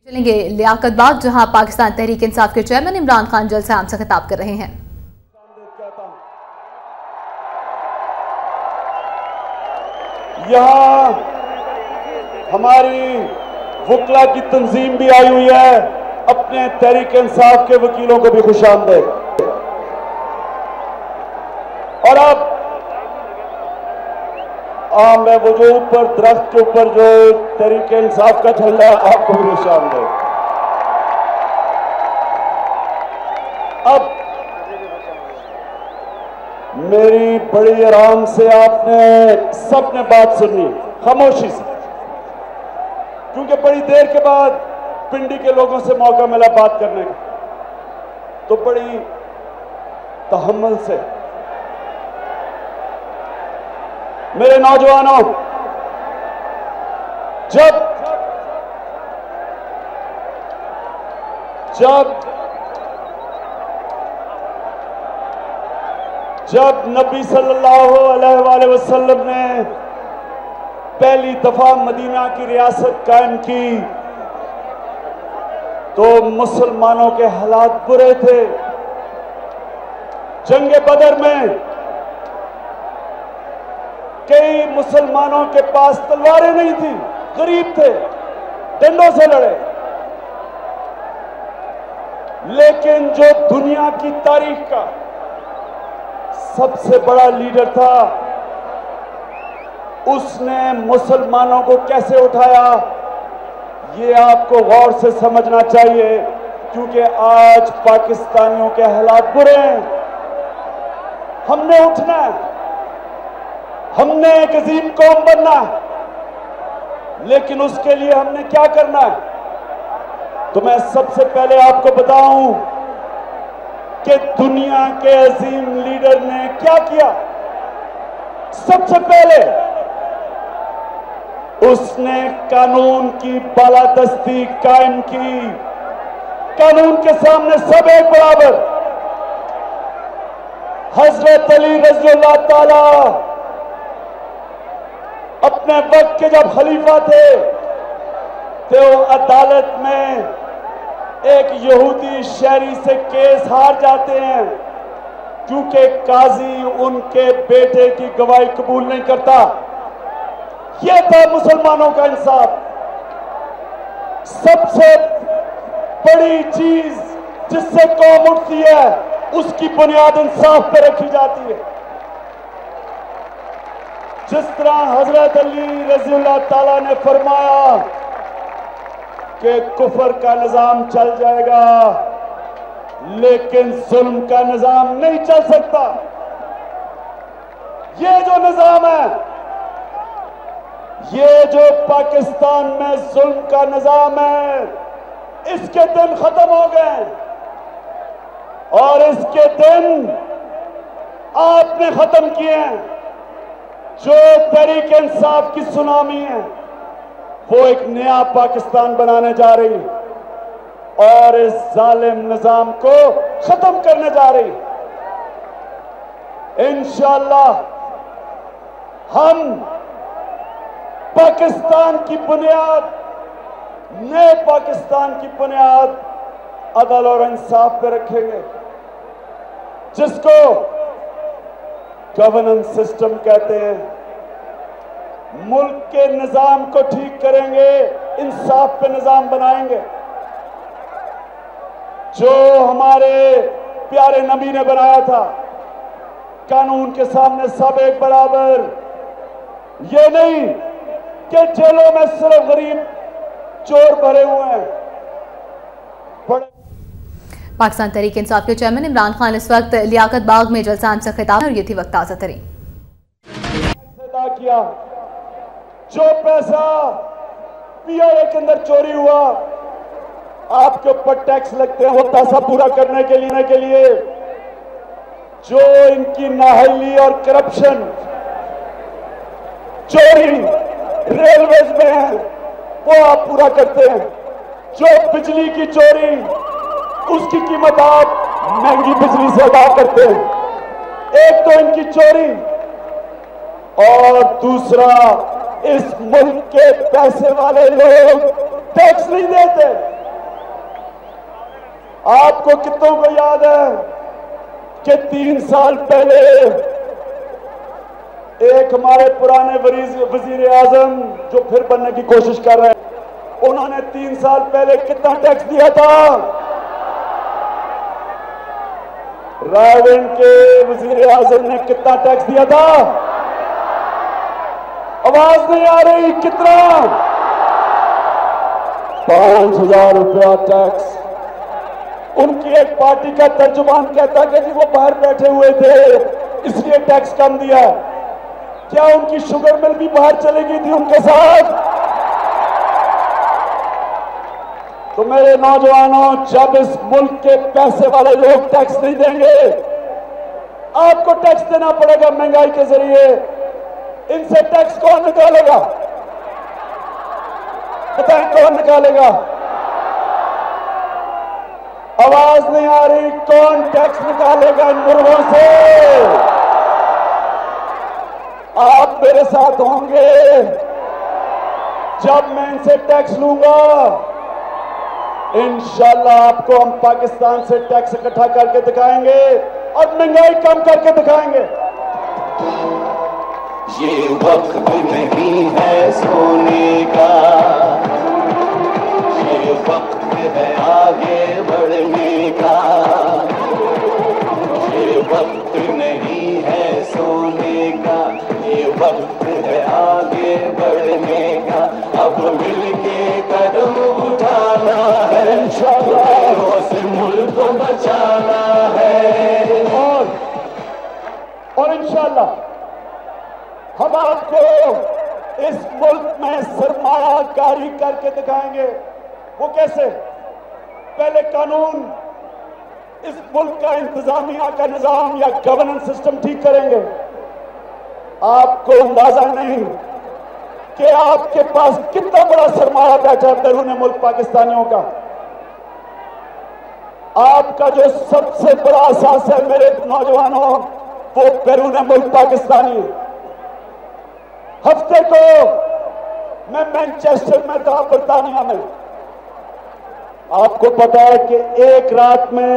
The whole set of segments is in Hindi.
चलेंगे लियाकत बाग, जहां पाकिस्तान तहरीक इंसाफ के चेयरमैन इमरान खान जलसा आम से खिताब कर रहे हैं। यहाँ हमारी वकला की तंजीम भी आई हुई है, अपने तहरीक इंसाफ के वकीलों को भी खुशामदीद। और अब मैं वो जो ऊपर दरख्त के ऊपर जो तहरीक इंसाफ का झंडा है, आपको भी खुशामदीद। अब मेरी बड़ी आराम से आपने सबने बात सुनी, खामोशी से, क्योंकि बड़ी देर के बाद पिंडी के लोगों से मौका मिला बात करने का, तो बड़ी तहम्मुल से। मेरे नौजवानों, जब नबी सल्लल्लाहु अलैहि वसल्लम ने पहली दफा मदीना की रियासत कायम की, तो मुसलमानों के हालात बुरे थे। जंगे बदर में कई मुसलमानों के पास तलवारें नहीं थी, गरीब थे, डंडों से लड़े। लेकिन जो दुनिया की तारीख का सबसे बड़ा लीडर था, उसने मुसलमानों को कैसे उठाया, ये आपको गौर से समझना चाहिए, क्योंकि आज पाकिस्तानियों के हालात बुरे हैं। हमने उठना है, हमने एक अजीम कौम बनना है, लेकिन उसके लिए हमने क्या करना है? तो मैं सबसे पहले आपको बताऊं कि दुनिया के अजीम लीडर ने क्या किया। सबसे पहले उसने कानून की बालादस्ती कायम की। कानून के सामने सब एक बराबर। हजरत अली रज़ियल्लाहु ताला अपने वक्त के जब खलीफा थे, तो अदालत में एक यहूदी शहरी से केस हार जाते हैं, क्योंकि काजी उनके बेटे की गवाही कबूल नहीं करता। यह था मुसलमानों का इंसाफ। सबसे बड़ी चीज जिससे कौम उठती है, उसकी बुनियाद इंसाफ पर रखी जाती है। जिस तरह हजरत अली रज़ियल्लाहु ताला ने फरमाया कि कुफर का निजाम चल जाएगा, लेकिन जुल्म का निजाम नहीं चल सकता। ये जो निजाम है, ये जो पाकिस्तान में जुल्म का निजाम है, इसके दिन खत्म हो गए, और इसके दिन आपने खत्म किए हैं। जो तहरीक इंसाफ की सुनामी है, वो एक नया पाकिस्तान बनाने जा रही और इस जालिम निजाम को खत्म करने जा रही। इंशाअल्लाह हम पाकिस्तान की बुनियाद, नए पाकिस्तान की बुनियाद अदल और इंसाफ पे रखेंगे, जिसको गवर्नेंस सिस्टम कहते हैं। मुल्क के निजाम को ठीक करेंगे, इंसाफ पे निजाम बनाएंगे। जो हमारे प्यारे नबी ने बनाया था, कानून के सामने सब एक बराबर। ये नहीं कि जेलों में सिर्फ गरीब चोर भरे हुए हैं। पाकिस्तान तहरीक इंसाफ के चेयरमैन इमरान खान इस वक्त लियाकत बाग में जलसा आम से खिताब, और ये थी वक्त ताज़ा तरीन। किया जो पैसा पीआईए के अंदर चोरी हुआ, आपके ऊपर टैक्स लगते हैं, वो पैसा पूरा करने के लिए जो इनकी नाहली और करप्शन चोरी रेलवेज में है, वो आप पूरा करते हैं। जो बिजली की चोरी, उसकी कीमत आप महंगी बिजली से अदा करते हैं। एक तो इनकी चोरी, और दूसरा इस मुल्क के पैसे वाले लोग टैक्स नहीं देते। आपको कितनों को याद है कि 3 साल पहले एक हमारे पुराने वजीर आजम जो फिर बनने की कोशिश कर रहे हैं, उन्होंने 3 साल पहले कितना टैक्स दिया था? रायवेंड के वजीर आजम ने कितना टैक्स दिया था? आवाज नहीं आ रही। कितना? 5,000 रुपया टैक्स। उनकी एक पार्टी का तर्जुमान कहता कि जी वो बाहर बैठे हुए थे इसलिए टैक्स कम दिया। क्या उनकी शुगर मिल भी बाहर चली गई थी उनके साथ? तो मेरे नौजवानों, जब इस मुल्क के पैसे वाले लोग टैक्स नहीं देंगे, आपको टैक्स देना पड़ेगा महंगाई के जरिए। इनसे टैक्स कौन निकालेगा? बताएं कौन निकालेगा? आवाज नहीं आ रही। कौन टैक्स निकालेगा इन मुर्गों से? आप मेरे साथ होंगे जब मैं इनसे टैक्स लूंगा। इंशाल्लाह आपको हम पाकिस्तान से टैक्स इकट्ठा करके दिखाएंगे और महंगाई कम करके दिखाएंगे। ये वक्त नहीं है सोने का, ये वक्त है आगे बढ़ने का। ये वक्त नहीं है सोने का, ये वक्त है आगे बढ़ने का। अब मिलके कदम उठाना है, इंशाअल्लाह से मुल्क को बचाना है। और इंशाअल्लाह हम आपको इस मुल्क में सरमायाकारी करके दिखाएंगे। वो कैसे? पहले कानून, इस मुल्क का इंतजामिया का निजाम या गवर्नेंस सिस्टम ठीक करेंगे। आपको अंदाजा नहीं कि आपके पास कितना बड़ा सरमाया बैठा है बैरून मुल्क पाकिस्तानियों का। आपका जो सबसे बड़ा असास है मेरे नौजवानों, वो बैरून मुल्क पाकिस्तानी। हफ्ते को मैं मैनचेस्टर में था, बर्तानिया में। आपको पता है कि एक रात में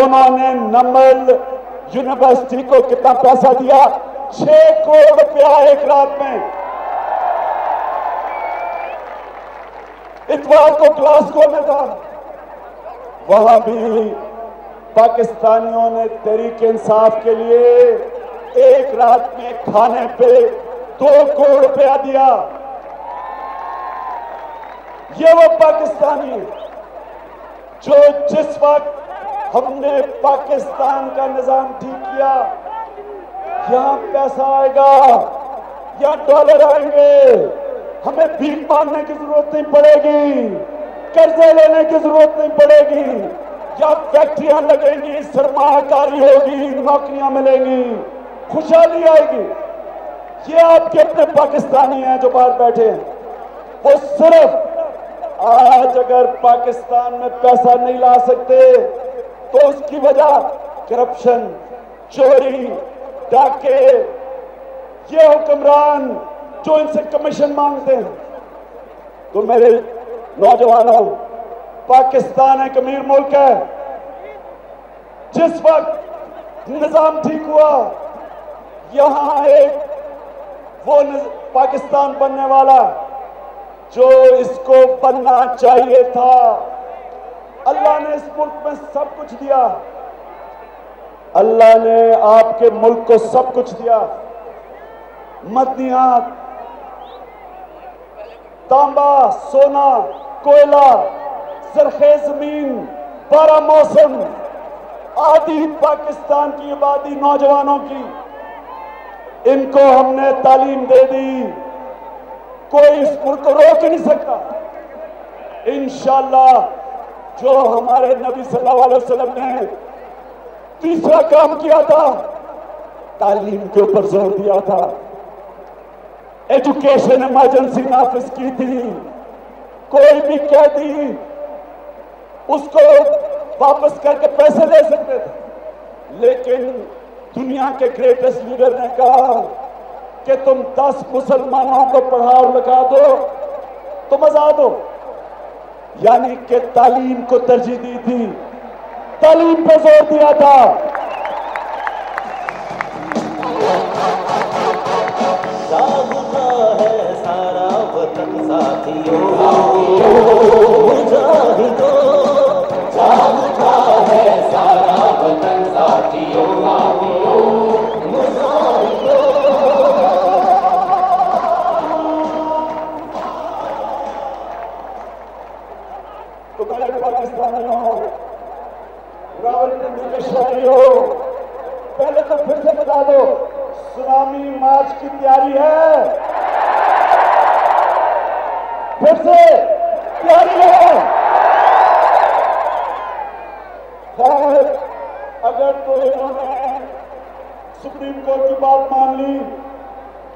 उन्होंने नमल यूनिवर्सिटी को कितना पैसा दिया? 6 करोड़ रुपया एक रात में। इतवार को ग्लासगो में था, वहां भी पाकिस्तानियों ने तहरीक इंसाफ के लिए एक रात में खाने पे 2 करोड़ रुपया दिया। ये वो पाकिस्तानी जो जिस वक्त हमने पाकिस्तान का निजाम ठीक किया, यहां पैसा आएगा, यहां डॉलर आएंगे, हमें भीख मांगने की जरूरत नहीं पड़ेगी, कर्जे लेने की जरूरत नहीं पड़ेगी, या फैक्ट्रियां लगेंगी, सरमायाकारी होगी, नौकरियां मिलेंगी, खुशहाली आएगी। ये आपके अपने पाकिस्तानी हैं जो बाहर बैठे हैं। वो सिर्फ आज अगर पाकिस्तान में पैसा नहीं ला सकते तो उसकी वजह करप्शन, चोरी, डाके, ये हुक्मरान जो इनसे कमीशन मांगते हैं। तो मेरे नौजवानों, पाकिस्तान एक अमीर मुल्क है। जिस वक्त निजाम ठीक हुआ, यहां एक वो पाकिस्तान बनने वाला जो इसको बनना चाहिए था। अल्लाह ने इस मुल्क में सब कुछ दिया। अल्लाह ने आपके मुल्क को सब कुछ दिया। मदनियात, तांबा, सोना, कोयला, सरखेज जमीन, 12 मौसम, आधी पाकिस्तान की आबादी नौजवानों की, इनको हमने तालीम दे दी। कोई इस मुल्क को रोक नहीं सकता। इंशाअल्लाह जो हमारे नबी सल्लल्लाहु अलैहि वसल्लम ने तीसरा काम किया था, तालीम के ऊपर जोर दिया था, एजुकेशन इमरजेंसी नाफिज की थी। कोई भी कैदी उसको वापस करके पैसे ले सकते थे, लेकिन दुनिया के ग्रेटेस्ट लीडर ने कहा कि तुम 10 मुसलमानों को पढ़ा और लिखा दो, तुम आजाद हो। यानी कि तालीम को तरजीह दी थी, तालीम पे जोर दिया था। जागता है सारा वतन साथियों, मुजाहिदों, जागता है सारा वतन साथियों, मुजाहिदों। तो मेरे पाकिस्तानियों, रावलपिंडी के शहरियों, पहले तो फिर से बता दो, सुनामी मार्च की तैयारी है? फिर से तैयारी है? खैर, अगर तो इन्होंने सुप्रीम कोर्ट की बात मान ली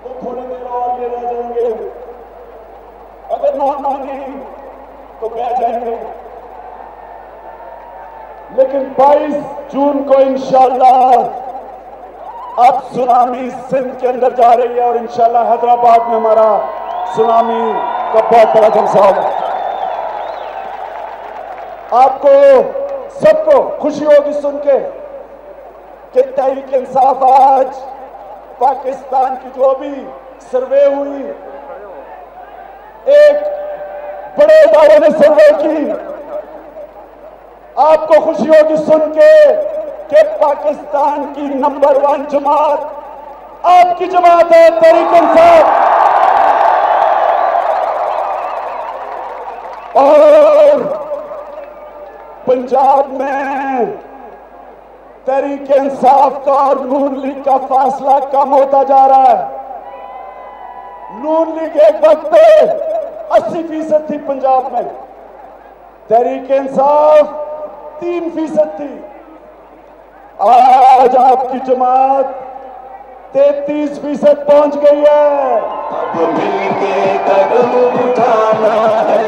तो थोड़ी देर और ये रह जाएंगे, अगर ना मानी तो कह जाएंगे। लेकिन 22 जून को इंशाल्लाह अब सुनामी सिंध के अंदर जा रही है और इंशाल्लाह हैदराबाद में हमारा सुनामी का बहुत बड़ा जलसा होगा। आपको सबको खुशी होगी सुन के कि तहरीक इंसाफ आज पाकिस्तान की जो भी सर्वे हुई, एक बड़े इदारे ने सर्वे की, आपको खुशी होगी सुन के कि पाकिस्तान की नंबर 1 जमात आपकी जमात है, तहरीक इंसाफ। और पंजाब में तहरीक इंसाफ का और नून लीग का फासला कम होता जा रहा है। नून लीग एक वक्त पे 80% थी पंजाब में, तहरीक इंसाफ 3% थी। आज आपकी जमात 33% पहुंच गई है। अब मिलके कदम उठाना है,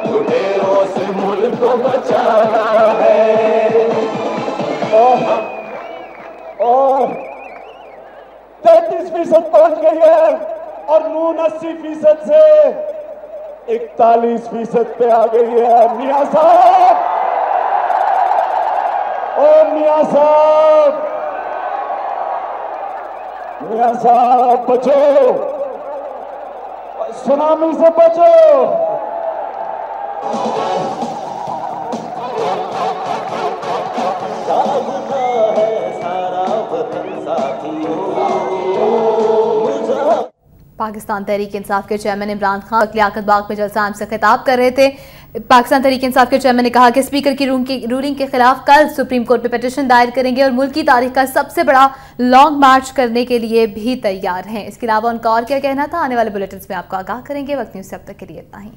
लुटेरों से मुल्क को बचाना है। और 33% पहुंच गई है और नून 80% से 41% पे आ गई है। मियां साहब, ओ मियां साहब, मियां साहब बचो, सुनामी से बचो। जागता है सारा वतन साथियों। पाकिस्तान तहरीक इंसाफ के चेयरमैन इमरान खान लियाकत बाग में जलसा आम से खिताब कर रहे थे। पाकिस्तान तहरीक इंसाफ के चेयरमैन ने कहा कि स्पीकर की रूलिंग के खिलाफ कल सुप्रीम कोर्ट में पिटीशन दायर करेंगे और मुल्क की तारीख का सबसे बड़ा लॉन्ग मार्च करने के लिए भी तैयार हैं। इसके अलावा उनका और क्या कहना था, आने वाले बुलेटिन में आपको आगाह करेंगे। वक्त न्यूज़ से अब तक के लिए इतना ही।